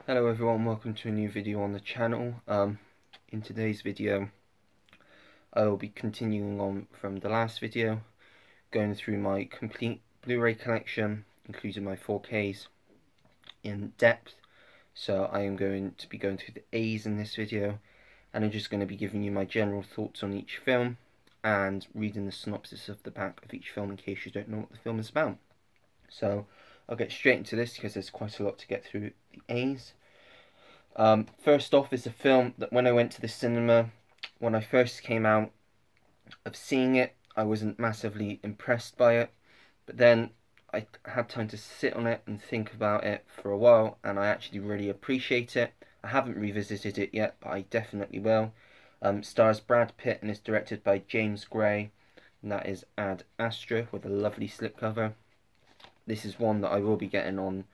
Hello everyone, welcome to a new video on the channel. In today's video I will be continuing on from the last video, going through my complete Blu-ray collection, including my 4Ks in depth. So I am going to be going through the A's in this video, and I'm just going to be giving you my general thoughts on each film and reading the synopsis of the back of each film in case you don't know what the film is about. So I'll get straight into this because there's quite a lot to get through the A's. First off is a film that when I went to the cinema, when I first came out of seeing it, I wasn't massively impressed by it, but then I had time to sit on it and think about it for a while, and I actually really appreciate it. I haven't revisited it yet, but I definitely will. Stars Brad Pitt and is directed by James Gray, and that is Ad Astra with a lovely slipcover. This is one that I will be getting on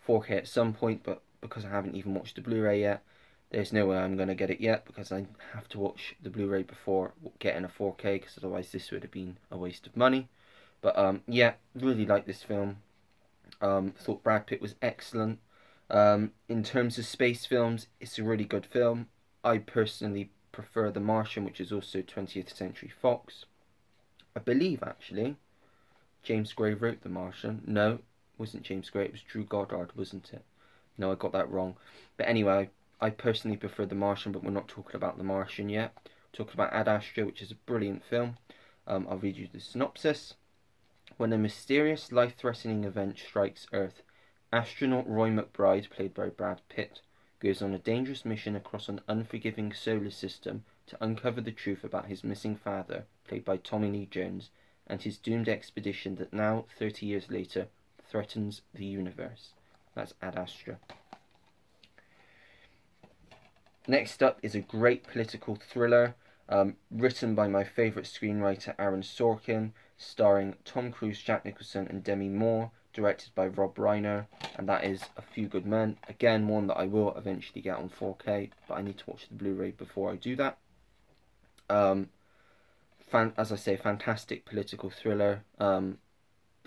4K at some point, but because I haven't even watched the Blu-ray yet, there's no way I'm going to get it yet, because I have to watch the Blu-ray before getting a 4K, because otherwise this would have been a waste of money. But yeah, really like this film. Thought Brad Pitt was excellent. In terms of space films, it's a really good film. I personally prefer The Martian, which is also 20th Century Fox. I believe, actually, James Gray wrote The Martian. No, it wasn't James Gray, it was Drew Goddard, wasn't it? No, I got that wrong. But anyway, I personally prefer The Martian, but we're not talking about The Martian yet. We're talking about Ad Astra, which is a brilliant film. I'll read you the synopsis. When a mysterious, life-threatening event strikes Earth, astronaut Roy McBride, played by Brad Pitt, goes on a dangerous mission across an unforgiving solar system to uncover the truth about his missing father, played by Tommy Lee Jones, and his doomed expedition that now, 30 years later, threatens the universe. That's Ad Astra. Next up is a great political thriller, written by my favourite screenwriter Aaron Sorkin, starring Tom Cruise, Jack Nicholson and Demi Moore, directed by Rob Reiner, and that is A Few Good Men. Again, one that I will eventually get on 4K, but I need to watch the Blu-ray before I do that. As I say, fantastic political thriller. The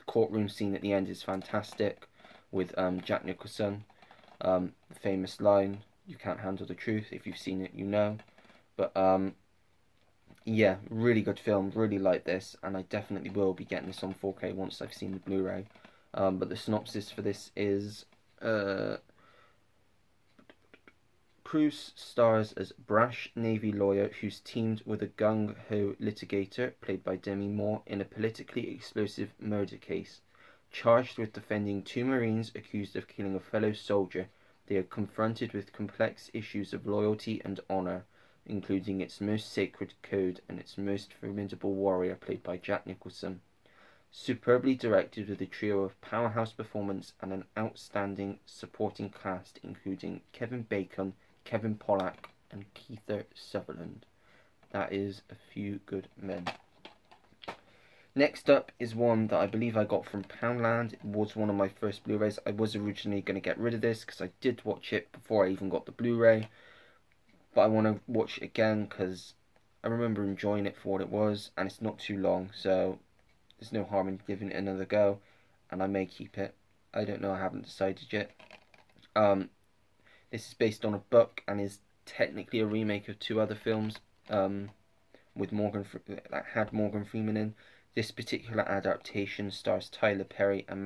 courtroom scene at the end is fantastic, with Jack Nicholson. The famous line, "You can't handle the truth." If you've seen it, you know. But yeah, really good film. Really like this, and I definitely will be getting this on 4K once I've seen the Blu-ray. But the synopsis for this is Cruise stars as brash Navy lawyer who's teamed with a gung-ho litigator, played by Demi Moore, in a politically explosive murder case. Charged with defending two Marines accused of killing a fellow soldier, they are confronted with complex issues of loyalty and honor, including its most sacred code and its most formidable warrior, played by Jack Nicholson. Superbly directed with a trio of powerhouse performance and an outstanding supporting cast, including Kevin Bacon, Kevin Pollak, and Kiefer Sutherland. That is A Few Good Men. Next up is one that I believe I got from Poundland. It was one of my first Blu-rays. I was originally going to get rid of this because I did watch it before I even got the Blu-ray. But I want to watch it again because I remember enjoying it for what it was, and it's not too long, so there's no harm in giving it another go, and I may keep it. I don't know, I haven't decided yet. This is based on a book and is technically a remake of two other films with that had Morgan Freeman in. This particular adaptation stars Tyler Perry and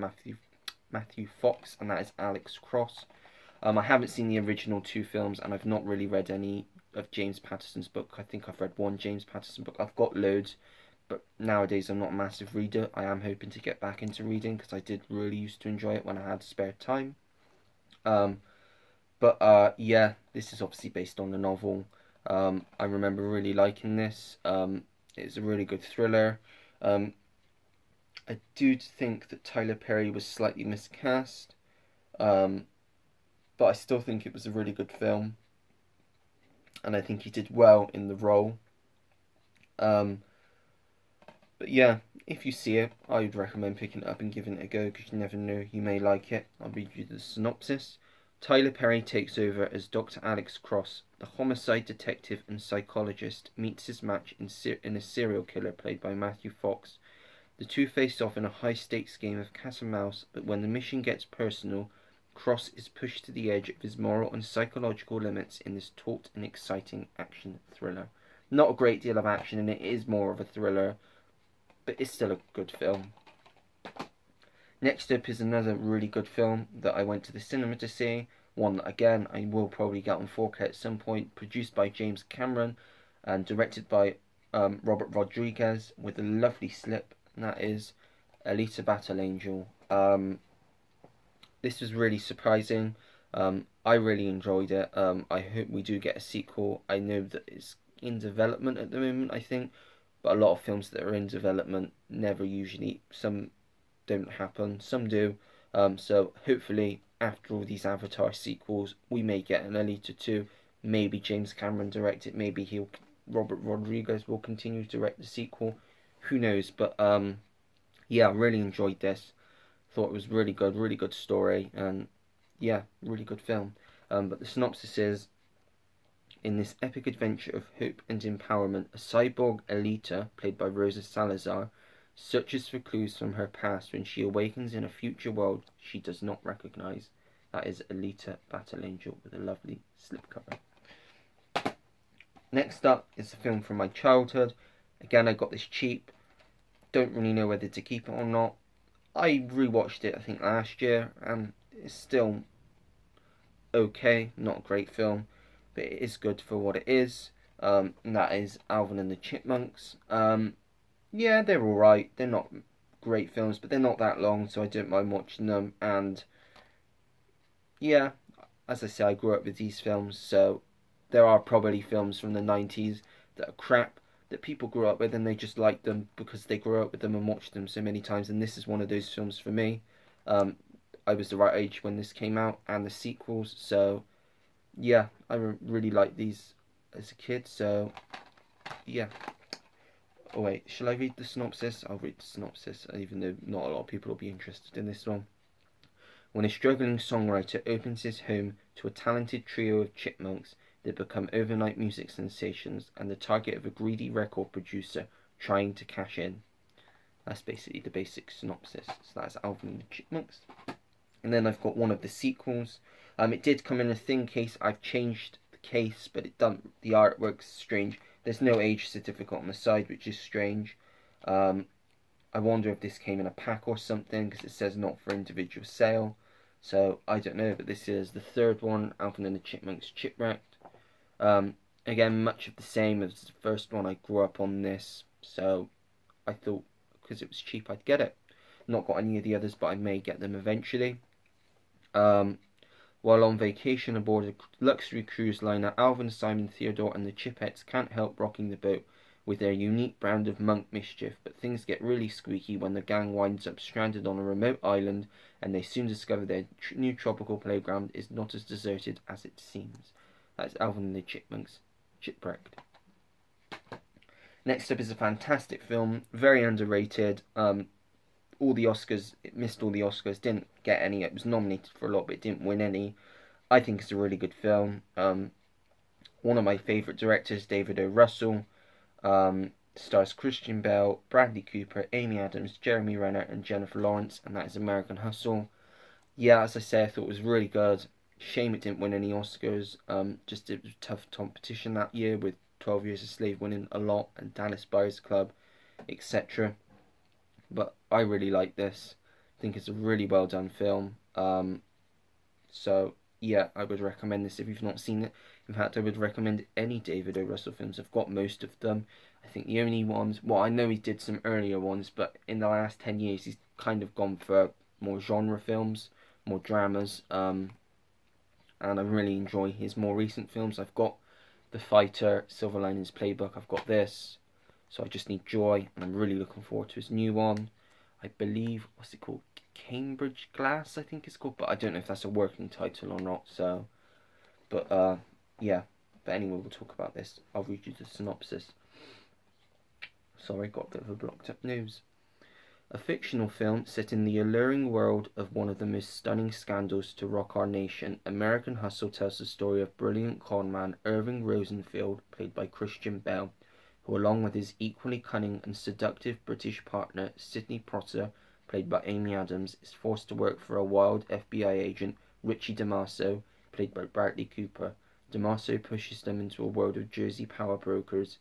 Matthew Fox, and that is Alex Cross. I haven't seen the original two films, and I've not really read any of James Patterson's book. I think I've read one James Patterson book. I've got loads, but nowadays I'm not a massive reader. I am hoping to get back into reading because I did really used to enjoy it when I had spare time. Yeah, this is obviously based on the novel. I remember really liking this. It's a really good thriller. I do think that Tyler Perry was slightly miscast, but I still think it was a really good film, and I think he did well in the role. But yeah, if you see it, I would recommend picking it up and giving it a go, because you never know, you may like it. I'll read you the synopsis. Tyler Perry takes over as Dr. Alex Cross, the homicide detective and psychologist, meets his match in a serial killer played by Matthew Fox. The two face off in a high-stakes game of cat and mouse, but when the mission gets personal, Cross is pushed to the edge of his moral and psychological limits in this taut and exciting action thriller. Not a great deal of action, and it is more of a thriller, but it's still a good film. Next up is another really good film that I went to the cinema to see. One that, again, I will probably get on 4K at some point. Produced by James Cameron and directed by Robert Rodriguez, with a lovely slip, and that is Alita Battle Angel. This was really surprising. I really enjoyed it. I hope we do get a sequel. I know that it's in development at the moment, I think, but a lot of films that are in development never usually, some don't happen, some do. So hopefully after all these Avatar sequels we may get an Alita 2. Maybe James Cameron direct it, maybe Robert Rodriguez will continue to direct the sequel, who knows. But yeah, I really enjoyed this. Thought it was really good story, and yeah, really good film. But the synopsis is: in this epic adventure of hope and empowerment, a cyborg Alita, played by Rosa Salazar, searches for clues from her past when she awakens in a future world she does not recognize. That is Alita Battle Angel, with a lovely slipcover. Next up is a film from my childhood. Again, I got this cheap. Don't really know whether to keep it or not. I rewatched it, I think, last year, and it's still okay. Not a great film, but it is good for what it is. And that is Alvin and the Chipmunks. Yeah, they're alright. They're not great films, but they're not that long, so I don't mind watching them. And yeah, as I say, I grew up with these films, so there are probably films from the 90s that are crap, that people grew up with, and they just like them because they grew up with them and watched them so many times. And this is one of those films for me. I was the right age when this came out, and the sequels, so yeah, I really liked these as a kid, so yeah. Oh wait, shall I read the synopsis? I'll read the synopsis, even though not a lot of people will be interested in this one. When a struggling songwriter opens his home to a talented trio of chipmunks, they become overnight music sensations and the target of a greedy record producer trying to cash in. That's basically the basic synopsis. So that's Alvin and the Chipmunks. And then I've got one of the sequels. It did come in a thin case. I've changed the case, but the artwork's strange. There's no age certificate on the side, which is strange. I wonder if this came in a pack or something, because it says not for individual sale. So I don't know, but this is the third one, Alvin and the Chipmunks Chipwrecked. Again, much of the same as the first one. I grew up on this, so I thought because it was cheap I'd get it. Not got any of the others, but I may get them eventually. While on vacation aboard a luxury cruise liner, Alvin, Simon, Theodore and the Chipettes can't help rocking the boat with their unique brand of monk mischief, but things get really squeaky when the gang winds up stranded on a remote island, and they soon discover their new tropical playground is not as deserted as it seems. That's Alvin and the Chipmunks Chipwrecked. Next up is a fantastic film, very underrated. All the Oscars, it missed all the Oscars, didn't get any. It was nominated for a lot, but it didn't win any. I think it's a really good film. One of my favourite directors, David O. Russell. Stars Christian Bale, Bradley Cooper, Amy Adams, Jeremy Renner and Jennifer Lawrence, and that is American Hustle. Yeah, as I say, I thought it was really good. Shame it didn't win any Oscars. Just it was a tough competition that year, with 12 Years a Slave winning a lot and Dallas Buyers Club, etc. But I really like this. I think it's a really well done film. So yeah, I would recommend this if you've not seen it. In fact, I would recommend any David O. Russell films. I've got most of them. I think the only ones, well, I know he did some earlier ones, but in the last 10 years he's kind of gone for more genre films, more dramas, and I really enjoy his more recent films. I've got The Fighter, Silver Linings Playbook, I've got this, So I Just Need Joy, and I'm really looking forward to his new one. I believe, what's it called? Cambridge Glass, I think it's called, but I don't know if that's a working title or not, so, but, yeah, but anyway, we'll talk about this. I'll read you the synopsis. Sorry, got a bit of a blocked up nose. A fictional film set in the alluring world of one of the most stunning scandals to rock our nation, American Hustle tells the story of brilliant conman Irving Rosenfield, played by Christian Bale, who along with his equally cunning and seductive British partner Sidney Potter, played by Amy Adams, is forced to work for a wild FBI agent Richie DeMaso, played by Bradley Cooper. DeMaso pushes them into a world of Jersey power brokers,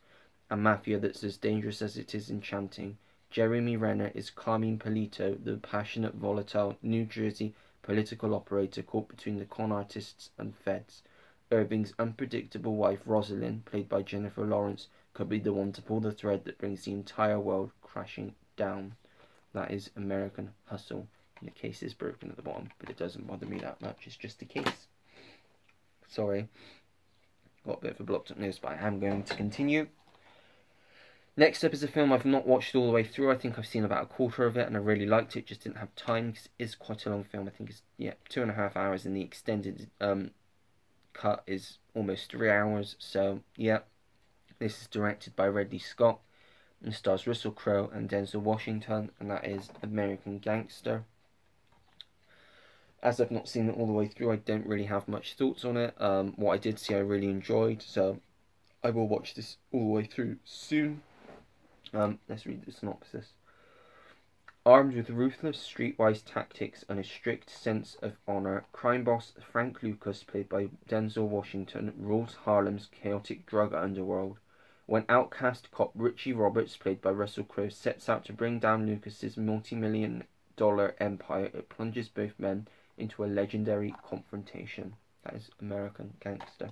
a mafia that's as dangerous as it is enchanting. Jeremy Renner is Carmine Polito, the passionate, volatile New Jersey political operator caught between the con artists and feds. Irving's unpredictable wife, Rosalind, played by Jennifer Lawrence, could be the one to pull the thread that brings the entire world crashing down. That is American Hustle. And the case is broken at the bottom, but it doesn't bother me that much. It's just a case. Sorry. Got a bit of a blocked up nose, but I am going to continue. Next up is a film I've not watched all the way through. I think I've seen about a quarter of it, and I really liked it. Just didn't have time, because it is quite a long film. I think it's 2.5 hours, and the extended cut is almost 3 hours. So yeah, this is directed by Ridley Scott and stars Russell Crowe and Denzel Washington, and that is American Gangster. As I've not seen it all the way through, I don't really have much thoughts on it. What I did see I really enjoyed, so I will watch this all the way through soon. Let's read the synopsis. Armed with ruthless streetwise tactics and a strict sense of honour, crime boss Frank Lucas, played by Denzel Washington, rules Harlem's chaotic drug underworld. When outcast cop Richie Roberts, played by Russell Crowe, sets out to bring down Lucas's multi-million-dollar empire, it plunges both men into a legendary confrontation. That is American Gangster.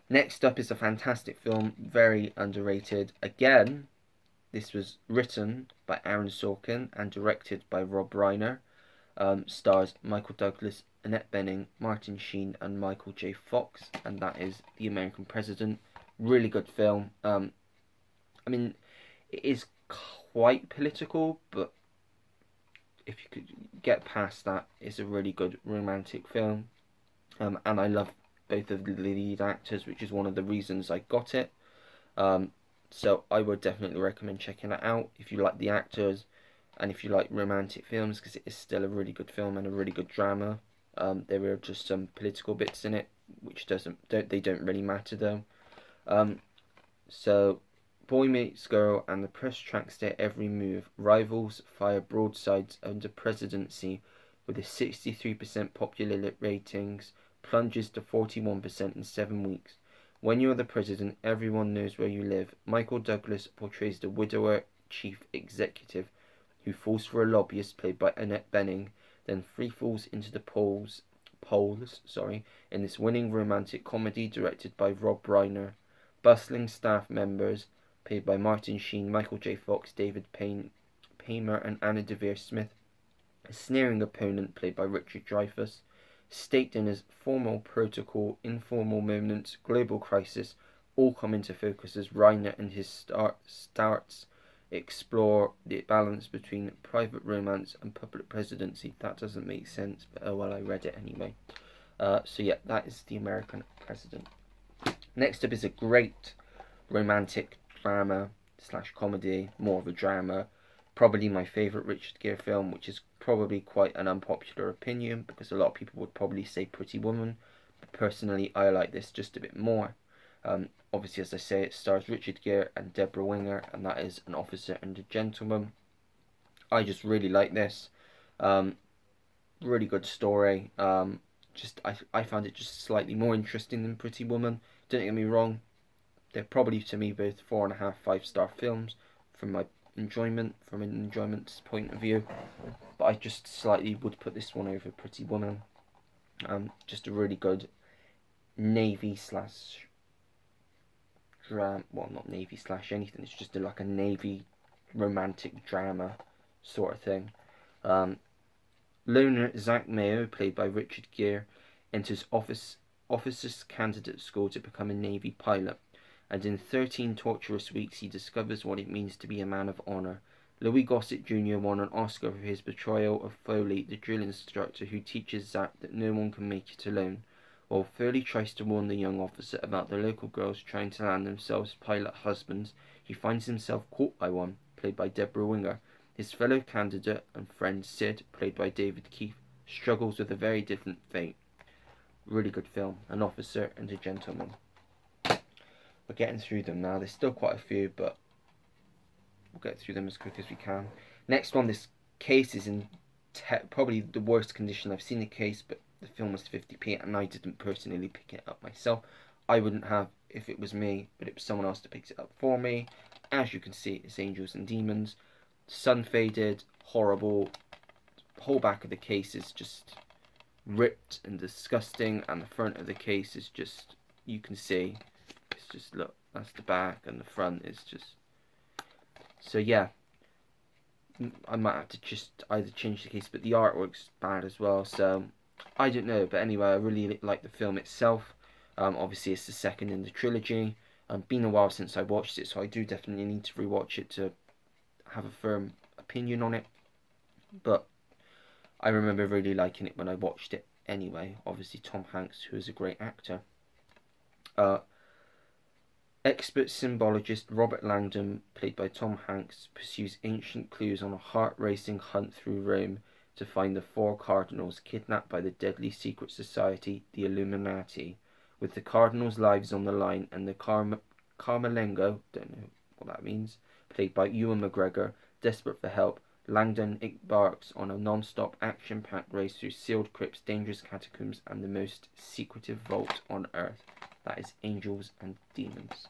Next up is a fantastic film, very underrated. Again, this was written by Aaron Sorkin and directed by Rob Reiner. Stars Michael Douglas, Annette Bening, Martin Sheen and Michael J. Fox, and that is The American President. Really good film. I mean, it is quite political, but if you could get past that, it's a really good romantic film. And I love both of the lead actors, which is one of the reasons I got it. So I would definitely recommend checking it out if you like the actors and if you like romantic films, because it is still a really good film and a really good drama. There are just some political bits in it which don't really matter though. So boy meets girl and the press tracks their every move. Rivals fire broadsides under presidency with a 63% popular ratings plunges to 41% in 7 weeks. When you're the president, everyone knows where you live. Michael Douglas portrays the widower chief executive who falls for a lobbyist, played by Annette Bening, then free falls into the polls in this winning romantic comedy directed by Rob Reiner. Bustling staff members, played by Martin Sheen, Michael J. Fox, David Paymer and Anna Devere Smith. A sneering opponent, played by Richard Dreyfuss. State dinners, formal protocol, informal moments, global crisis, all come into focus as Reiner and his starts explore the balance between private romance and public presidency. That doesn't make sense, but oh well, I read it anyway. So yeah, that is The American President. Next up is a great romantic drama / comedy, more of a drama. Probably my favourite Richard Gere film, which is probably quite an unpopular opinion because a lot of people would probably say Pretty Woman, but personally I like this just a bit more. Obviously, as I say, it stars Richard Gere and Deborah Winger, and that is An Officer and a Gentleman. I just really like this. Really good story. I found it just slightly more interesting than Pretty Woman. Don't get me wrong, they're probably to me both 4.5, 5-star films from an enjoyment point of view, but I just slightly would put this one over Pretty Woman. Just a really good Navy / drama, well, not Navy / anything, it's just like a Navy romantic drama sort of thing. Loner Zach Mayo, played by Richard Gere, enters officers candidate school to become a Navy pilot, and in 13 torturous weeks he discovers what it means to be a man of honour. Louis Gossett Jr. won an Oscar for his portrayal of Foley, the drill instructor who teaches Zach that no one can make it alone. While Foley tries to warn the young officer about the local girls trying to land themselves pilot husbands, he finds himself caught by one, played by Deborah Winger. His fellow candidate and friend Sid, played by David Keith, struggles with a very different fate. Really good film, An Officer and a Gentleman. We're getting through them now. There's still quite a few, but we'll get through them as quick as we can. Next one, this case is probably the worst condition I've seen the case, but the film was 50p and I didn't personally pick it up myself. I wouldn't have if it was me, but it was someone else that picked it up for me. As you can see, it's Angels and Demons. Sun faded, horrible. The whole back of the case is just ripped and disgusting, and the front of the case is just, you can see, it's just, look, that's the back, and the front is just, so yeah, I might have to just either change the case, but the artwork's bad as well, so I don't know. But anyway, I really like the film itself. Obviously it's the second in the trilogy. Been a while since I watched it, so I do definitely need to rewatch it to have a firm opinion on it, but I remember really liking it when I watched it anyway. Obviously Tom Hanks, who is a great actor. Expert symbologist Robert Langdon, played by Tom Hanks, pursues ancient clues on a heart-racing hunt through Rome to find the four cardinals kidnapped by the deadly secret society, the Illuminati. With the cardinals' lives on the line and the Carmelengo, don't know what that means, played by Ewan McGregor, desperate for help, Langdon embarks on a non-stop action-packed race through sealed crypts, dangerous catacombs, and the most secretive vault on Earth. That is Angels and Demons.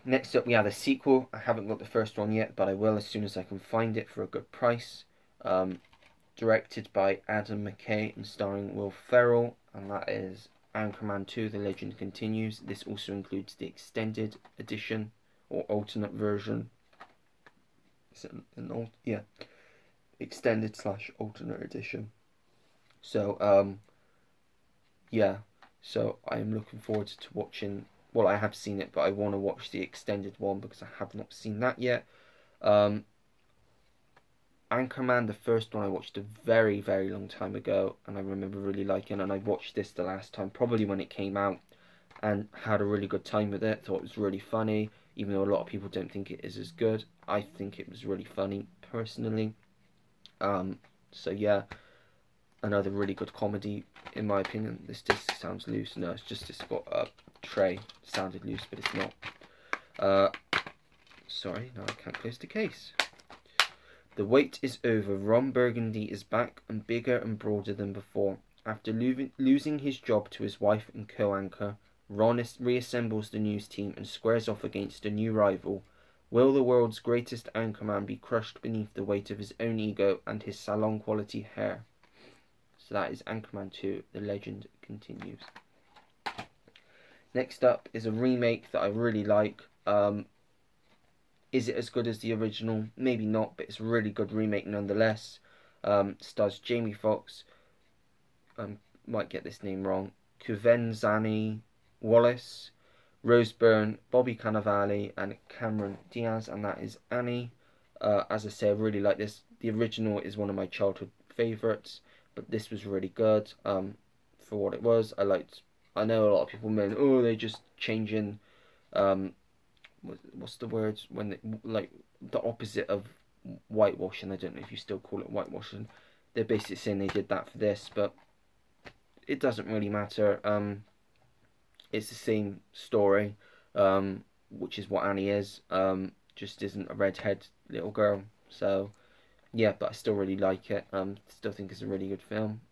Next up we have a sequel. I haven't got the first one yet, but I will as soon as I can find it for a good price. Directed by Adam McKay and starring Will Ferrell, and that is Anchorman 2, The Legend Continues. This also includes the extended edition, or alternate version. Is it yeah, extended / alternate edition. So yeah, so I am looking forward to watching, well, I have seen it, but I want to watch the extended one because I have not seen that yet. Anchorman, the first one, I watched a very, very long time ago, and I remember really liking it, and I watched this the last time, probably when it came out, and had a really good time with it. Thought it was really funny, even though a lot of people don't think it is as good. I think it was really funny, personally. So yeah, another really good comedy, in my opinion. This disc sounds loose. No, it's just, it's got a tray. It sounded loose, but it's not. Sorry, now I can't close the case. The wait is over. Ron Burgundy is back and bigger and broader than before. After losing his job to his wife and co-anchor, Ron reassembles the news team and squares off against a new rival. Will the world's greatest anchorman be crushed beneath the weight of his own ego and his salon-quality hair? So that is Anchorman 2, The Legend Continues. Next up is a remake that I really like. Is it as good as the original? Maybe not, but it's a really good remake nonetheless. Stars Jamie Foxx, might get this name wrong, Kuvenzani Wallace, Rose Byrne, Bobby Cannavale, and Cameron Diaz, and that is Annie. As I say, I really like this. The original is one of my childhood favourites, but this was really good for what it was. I know a lot of people mean, oh, they're just changing, what's the word, when they, like, the opposite of whitewashing. I don't know if you still call it whitewashing. They're basically saying they did that for this, but it doesn't really matter. It's the same story, which is what Annie is, just isn't a redhead little girl. So yeah, but I still really like it. Still think it's a really good film.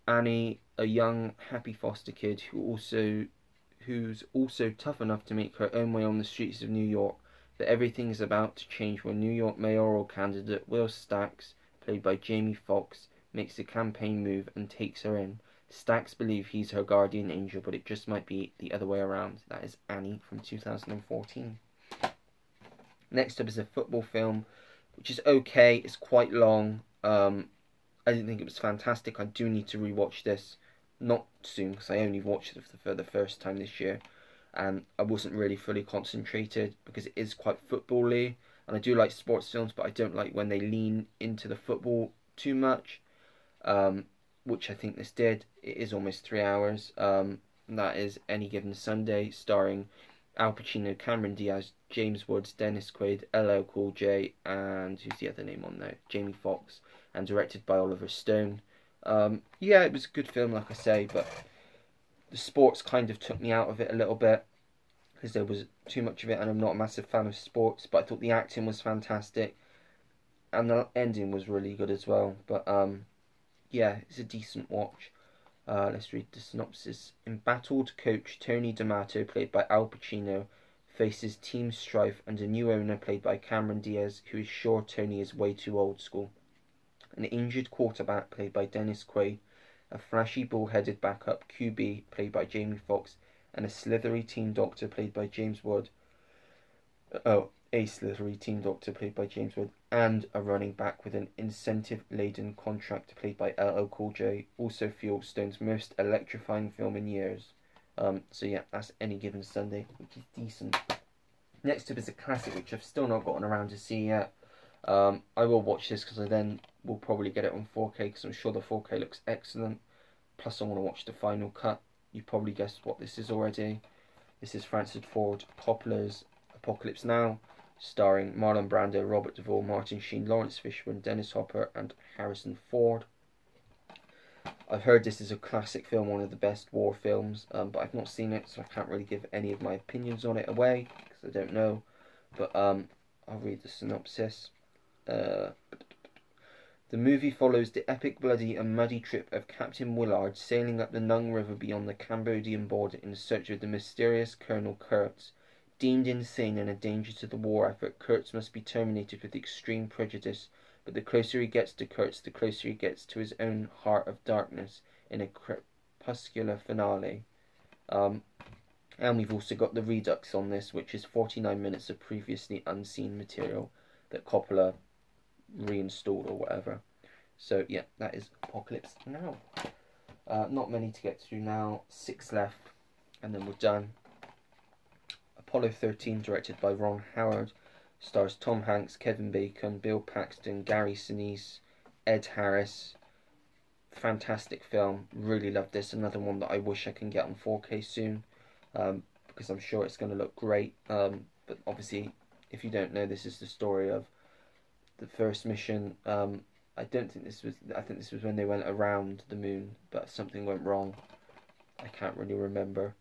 Annie, a young happy foster kid who's also tough enough to make her own way on the streets of New York, but everything is about to change when New York mayoral candidate Will Stacks, played by Jamie Foxx, makes a campaign move and takes her in. Stacks believes he's her guardian angel, but it just might be the other way around. That is Annie from 2014. Next up is a football film, which is okay. It's quite long. I didn't think it was fantastic. I do need to rewatch this. Not soon, because I only watched it for the first time this year, and I wasn't really fully concentrated because it is quite football-y, and I do like sports films, but I don't like when they lean into the football too much, which I think this did. It is almost 3 hours. And that is Any Given Sunday, starring Al Pacino, Cameron Diaz, James Woods, Dennis Quaid, LL Cool J, and who's the other name on there? Jamie Foxx, and directed by Oliver Stone. Yeah, it was a good film, like I say, but the sports kind of took me out of it a little bit because there was too much of it, and I'm not a massive fan of sports, but I thought the acting was fantastic. and the ending was really good as well. But yeah, it's a decent watch. Let's read the synopsis. Embattled coach Tony D'Amato, played by Al Pacino, faces team strife and a new owner played by Cameron Diaz, who is sure Tony is way too old school. An injured quarterback played by Dennis Quaid, a flashy bull-headed backup QB played by Jamie Foxx, and a slithery team doctor played by James Wood. A slithery team doctor played by James Wood, and a running back with an incentive-laden contract played by LL Cool J, also fuel Stone's most electrifying film in years. So yeah, that's Any Given Sunday, which is decent. Next up is a classic which I've still not gotten around to see yet. I will watch this because I then will probably get it on 4K because I'm sure the 4K looks excellent. Plus I want to watch the final cut. You probably guessed what this is already. This is Francis Ford Coppola's Apocalypse Now, starring Marlon Brando, Robert Duvall, Martin Sheen, Lawrence Fishburne, Dennis Hopper and Harrison Ford. I've heard this is a classic film, one of the best war films, but I've not seen it, so I can't really give any of my opinions on it away, because I don't know. But I'll read the synopsis. The movie follows the epic, bloody and muddy trip of Captain Willard sailing up the Nung River beyond the Cambodian border in search of the mysterious Colonel Kurtz. Deemed insane and a danger to the war effort, Kurtz must be terminated with extreme prejudice, but the closer he gets to Kurtz, the closer he gets to his own heart of darkness in a crepuscular finale. And we've also got the Redux on this, which is 49 minutes of previously unseen material that Coppola reinstalled or whatever. So yeah, that is Apocalypse Now. Not many to get through now, 6 left, and then we're done. Apollo 13, directed by Ron Howard, stars Tom Hanks, Kevin Bacon, Bill Paxton, Gary Sinise, Ed Harris. Fantastic film, really love this. Another one that I wish I can get on 4K soon, because I'm sure it's going to look great. But obviously, if you don't know, this is the story of the first mission. I think this was when they went around the moon, but something went wrong. I can't really remember.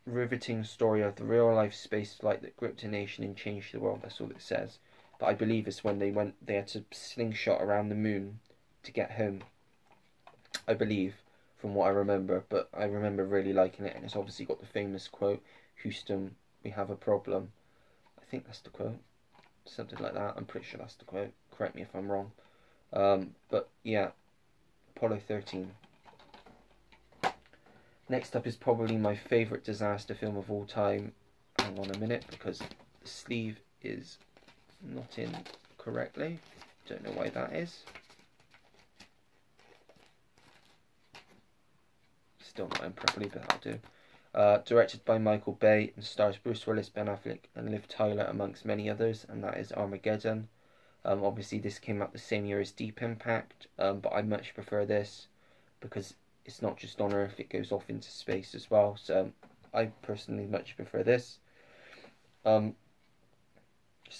Riveting story of the real-life space flight that gripped a nation and changed the world. That's all it says. But I believe it's when they had to slingshot around the moon to get home. I believe, from what I remember. But I remember really liking it, and it's obviously got the famous quote, "Houston, we have a problem." I think that's the quote. Something like that. I'm pretty sure that's the quote. Correct me if I'm wrong. But yeah, Apollo 13. Next up is probably my favourite disaster film of all time. Hang on a minute, because the sleeve is not in correctly. Don't know why that is. Still not in properly, but that'll do. Directed by Michael Bay and stars Bruce Willis, Ben Affleck and Liv Tyler amongst many others, and that is Armageddon. Obviously this came out the same year as Deep Impact, but I much prefer this because it's not just on Earth, it goes off into space as well, so I personally much prefer this. So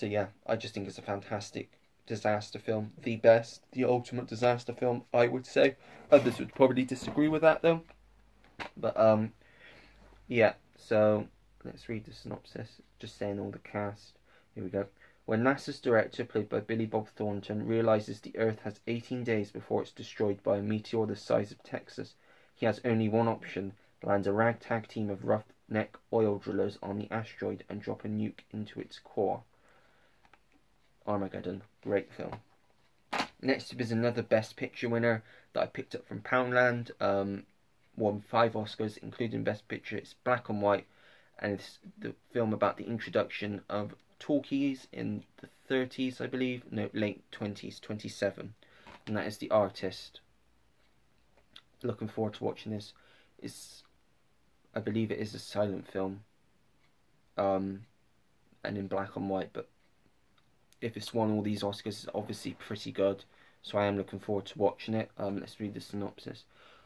yeah, I just think it's a fantastic disaster film, the best, the ultimate disaster film, I would say. Others would probably disagree with that though. But yeah, so let's read the synopsis, just saying all the cast. Here we go. When NASA's director, played by Billy Bob Thornton, realizes the Earth has 18 days before it's destroyed by a meteor the size of Texas, he has only one option: land a ragtag team of roughneck oil drillers on the asteroid and drop a nuke into its core. Armageddon, great film. Next up is another Best Picture winner that I picked up from Poundland. Won 5 Oscars, including Best Picture. It's black and white, and it's the film about the introduction of talkies in the 30s, I believe. No, late 20s, 27. And that is The Artist. Looking forward to watching this. I believe it is a silent film. And in black and white, but if it's won all these Oscars, it's obviously pretty good. So I am looking forward to watching it. Let's read the synopsis.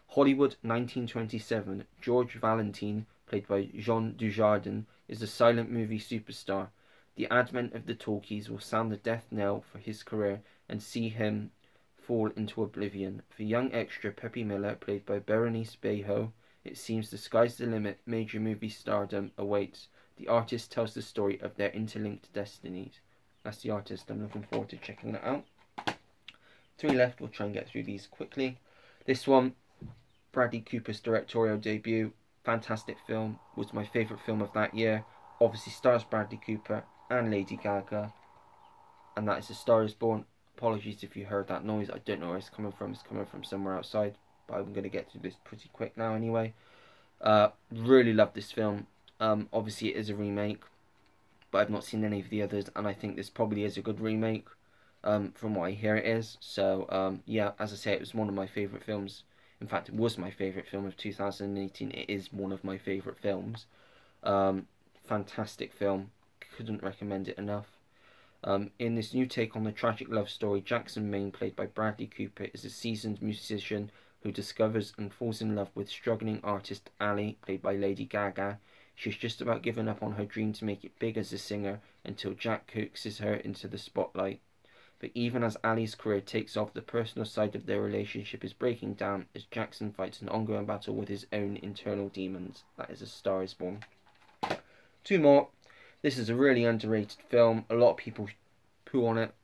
Hollywood, 1927. George Valentine, played by Jean Dujardin, is a silent movie superstar. The advent of the talkies will sound the death knell for his career and see him fall into oblivion. For young extra Peppy Miller, played by Berenice Bejo, it seems the sky's the limit. Major movie stardom awaits. The Artist tells the story of their interlinked destinies. That's the artist. I'm looking forward to checking that out. 3 left. We'll try and get through these quickly. This one, Bradley Cooper's directorial debut. Fantastic film. Was my favourite film of that year. Obviously stars Bradley Cooper and Lady Gaga. And that is A Star Is Born. Apologies if you heard that noise. I don't know where it's coming from. It's coming from somewhere outside. But I'm going to get through this pretty quick now anyway. Really love this film. Obviously it is a remake, but I've not seen any of the others, and I think this probably is a good remake, from what I hear it is. So yeah, as I say, it was one of my favourite films. In fact, it was my favourite film of 2018. It is one of my favourite films. Fantastic film. Couldn't recommend it enough. In this new take on the tragic love story, Jackson Maine, played by Bradley Cooper, is a seasoned musician who discovers and falls in love with struggling artist Ali, played by Lady Gaga. She's just about given up on her dream to make it big as a singer until Jack coaxes her into the spotlight. But even as Ali's career takes off, the personal side of their relationship is breaking down as Jackson fights an ongoing battle with his own internal demons. That is A Star Is Born. 2 more. This is a really underrated film. A lot of people poo on it.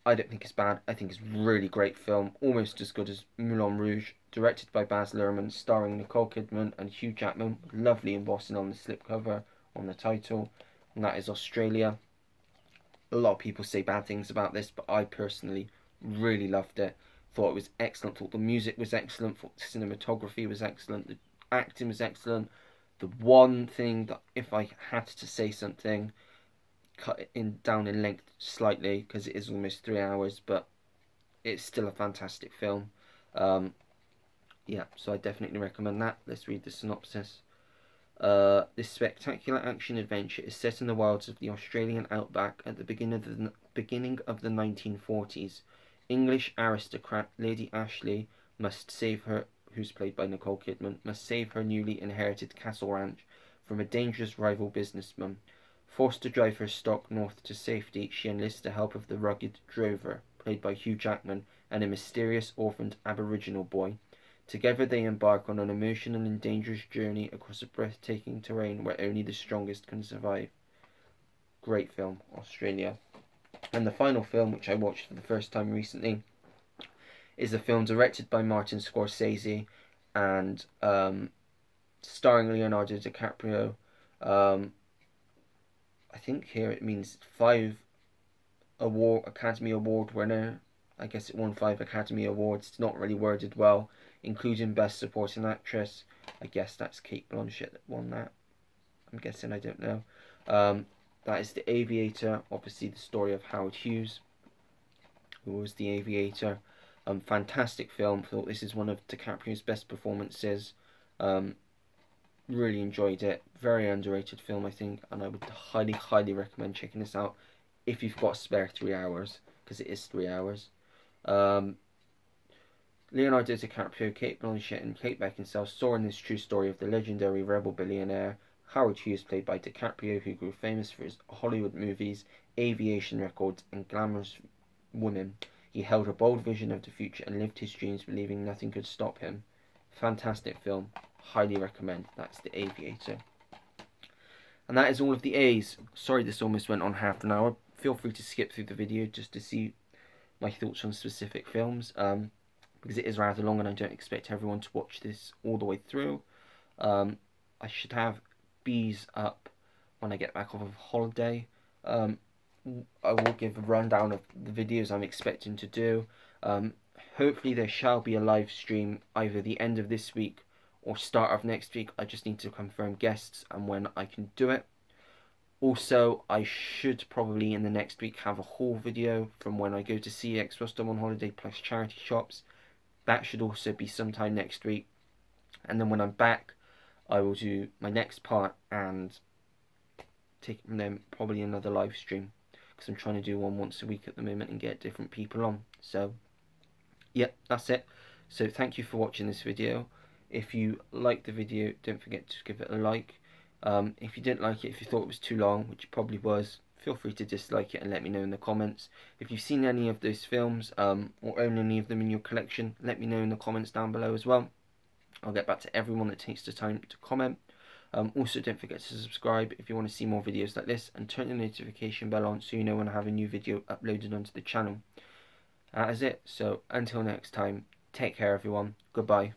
I don't think it's bad. I think it's a really great film. Almost as good as Moulin Rouge. Directed by Baz Luhrmann, starring Nicole Kidman and Hugh Jackman. Lovely embossing on the slipcover, on the title. And that is Australia. A lot of people say bad things about this, but I personally really loved it. Thought it was excellent. Thought the music was excellent. Thought the cinematography was excellent. The acting was excellent. The one thing that, if I had to say something, cut it down in length slightly, because it is almost 3 hours, but it's still a fantastic film. Yeah, so I definitely recommend that. Let's read the synopsis. This spectacular action adventure is set in the wilds of the Australian outback at the beginning of the 1940s. English aristocrat Lady Ashley must save her, who's played by Nicole Kidman, must save her newly inherited castle ranch from a dangerous rival businessman. Forced to drive her stock north to safety, she enlists the help of the rugged drover, played by Hugh Jackman, and a mysterious orphaned Aboriginal boy. Together they embark on an emotional and dangerous journey across a breathtaking terrain where only the strongest can survive. Great film, Australia. And the final film, which I watched for the first time recently, is a film directed by Martin Scorsese and starring Leonardo DiCaprio. I think here it means 5 Academy Award winner. I guess it won 5 Academy Awards. It's not really worded well. Including Best Supporting Actress. I guess that's Cate Blanchett that won that. I'm guessing, I don't know. That is The Aviator. Obviously the story of Howard Hughes, who was the Aviator. Fantastic film. Thought this is one of DiCaprio's best performances. Really enjoyed it. Very underrated film, I think, and I would highly, highly recommend checking this out if you've got a spare 3 hours, because it is 3 hours. Leonardo DiCaprio, Cate Blanchett and Kate Beckinsale star in this true story of the legendary rebel billionaire Howard Hughes, played by DiCaprio, who grew famous for his Hollywood movies, aviation records and glamorous women. He held a bold vision of the future and lived his dreams believing nothing could stop him. Fantastic film. Highly recommend. That's The Aviator. And that is all of the A's. Sorry this almost went on half an hour. Feel free to skip through the video just to see my thoughts on specific films. Because it is rather long and I don't expect everyone to watch this all the way through. I should have B's up when I get back off of holiday. I will give a rundown of the videos I'm expecting to do. Hopefully there shall be a live stream either the end of this week or start of next week. I just need to confirm guests and when I can do it. Also, I should probably in the next week have a haul video from when I go to CX whilst I'm on holiday, plus charity shops. That should also be sometime next week. And then when I'm back, I will do my next part and take them probably another live stream, because I'm trying to do one once a week at the moment and get different people on. So yeah, that's it. So thank you for watching this video. If you liked the video, don't forget to give it a like. If you didn't like it, if you thought it was too long, which it probably was, feel free to dislike it and let me know in the comments. If you've seen any of those films or own any of them in your collection, let me know in the comments down below as well. I'll get back to everyone that takes the time to comment. Also, don't forget to subscribe if you want to see more videos like this, and turn the notification bell on so you know when I have a new video uploaded onto the channel. That is it. So until next time, take care everyone. Goodbye.